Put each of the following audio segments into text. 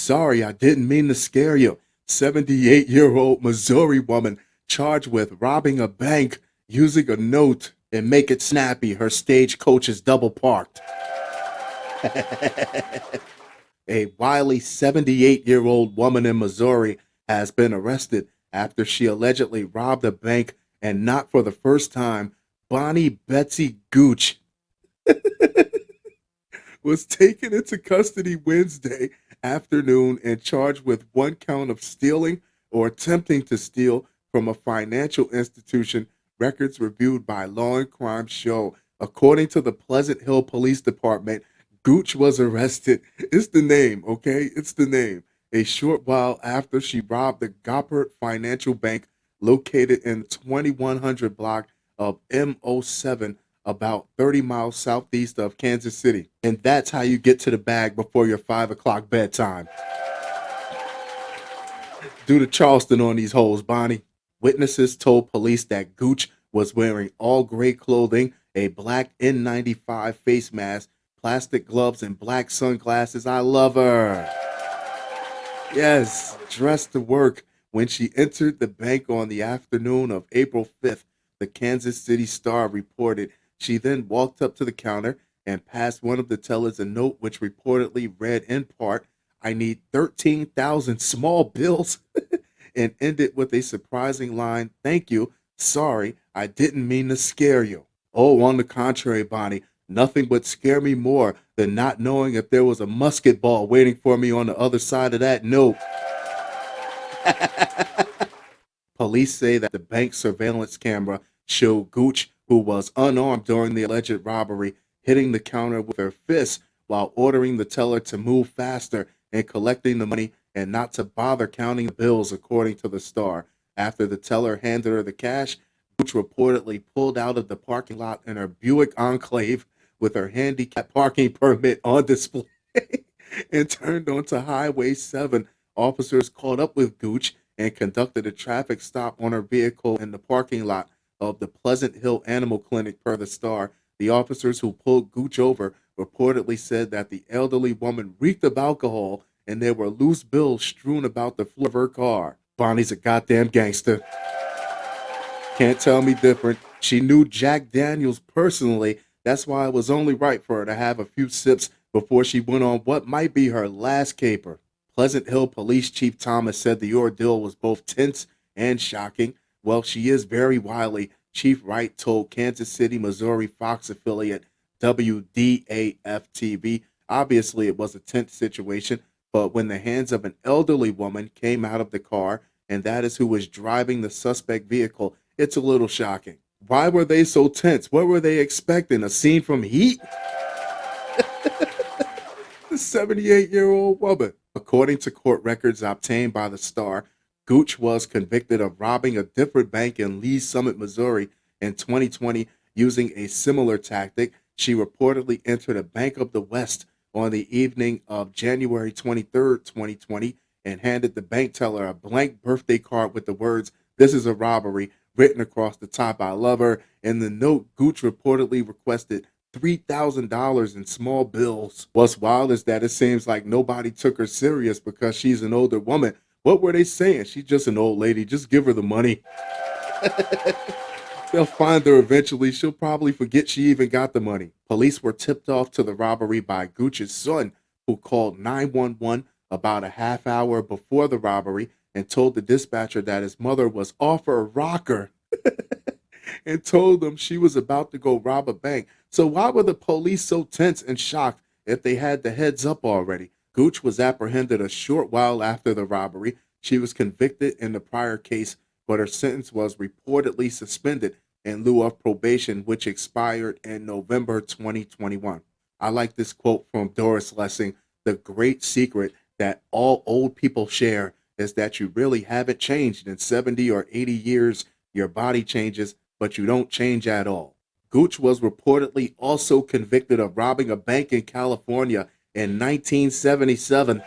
Sorry, I didn't mean to scare you. 78-year-old Missouri woman charged with robbing a bank using a note and make it snappy. Her stagecoach is double parked. A wily 78-year-old woman in Missouri has been arrested after she allegedly robbed a bank, and not for the first time. Bonnie Betsy Gooch was taken into custody Wednesday afternoon and charged with one count of stealing or attempting to steal from a financial institution, records reviewed by Law and Crime show. According to the Pleasant Hill Police Department, Gooch was arrested. It's the name, okay? It's the name. A short while after she robbed the Goppert Financial Bank located in the 2100 block of M07, about 30 miles southeast of Kansas City. And that's how you get to the bag before your 5 o'clock bedtime. Do the Charleston on these hoes, Bonnie. Witnesses told police that Gooch was wearing all gray clothing, a black N95 face mask, plastic gloves, and black sunglasses. I love her. Yes, dressed to work. When she entered the bank on the afternoon of April 5th, the Kansas City Star reported. She then walked up to the counter and passed one of the tellers a note which reportedly read in part, "I need 13,000 small bills," and ended with a surprising line, "Thank you. Sorry, I didn't mean to scare you." Oh, on the contrary, Bonnie, nothing would scare me more than not knowing if there was a musket ball waiting for me on the other side of that note. Police say that the bank surveillance camera showed Gooch, who was unarmed during the alleged robbery, hitting the counter with her fists while ordering the teller to move faster and collecting the money and not to bother counting the bills, according to the Star. After the teller handed her the cash, Gooch reportedly pulled out of the parking lot in her Buick Enclave with her handicap parking permit on display and turned onto Highway 7. Officers caught up with Gooch and conducted a traffic stop on her vehicle in the parking lot of the Pleasant Hill Animal Clinic, per the Star. The officers who pulled Gooch over reportedly said that the elderly woman reeked of alcohol and there were loose bills strewn about the floor of her car. Bonnie's a goddamn gangster. Can't tell me different. She knew Jack Daniels personally. That's why it was only right for her to have a few sips before she went on what might be her last caper. Pleasant Hill Police Chief Thomas said the ordeal was both tense and shocking. Well, she is very wily, Chief Wright told Kansas City, Missouri Fox affiliate WDAF-TV. Obviously, it was a tense situation, but when the hands of an elderly woman came out of the car, and that is who was driving the suspect vehicle, it's a little shocking. Why were they so tense? What were they expecting? A scene from Heat? The 78-year-old woman. According to court records obtained by the Star, Gooch was convicted of robbing a different bank in Lee's Summit, Missouri in 2020 using a similar tactic. She reportedly entered a Bank of the West on the evening of January 23rd, 2020, and handed the bank teller a blank birthday card with the words, "This is a robbery," written across the top. I love her. In the note, Gooch reportedly requested $3,000 in small bills. What's wild is that it seems like nobody took her serious because she's an older woman. What were they saying? She's just an old lady. Just give her the money. They'll find her eventually. She'll probably forget she even got the money. Police were tipped off to the robbery by Gooch's son, who called 911 about a half hour before the robbery and told the dispatcher that his mother was off her rocker and told them she was about to go rob a bank. So why were the police so tense and shocked if they had the heads up already? Gooch was apprehended a short while after the robbery. She was convicted in the prior case, but her sentence was reportedly suspended in lieu of probation, which expired in November 2021. I like this quote from Doris Lessing. The great secret that all old people share is that you really haven't changed in 70 or 80 years. Your body changes, but you don't change at all. Gooch was reportedly also convicted of robbing a bank in California in 1977.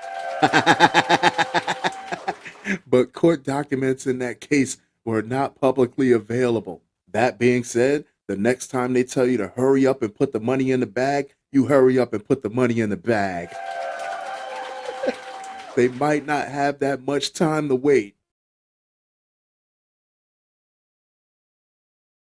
But court documents in that case were not publicly available. That being said, the next time they tell you to hurry up and put the money in the bag, you hurry up and put the money in the bag. they might not have that much time to wait.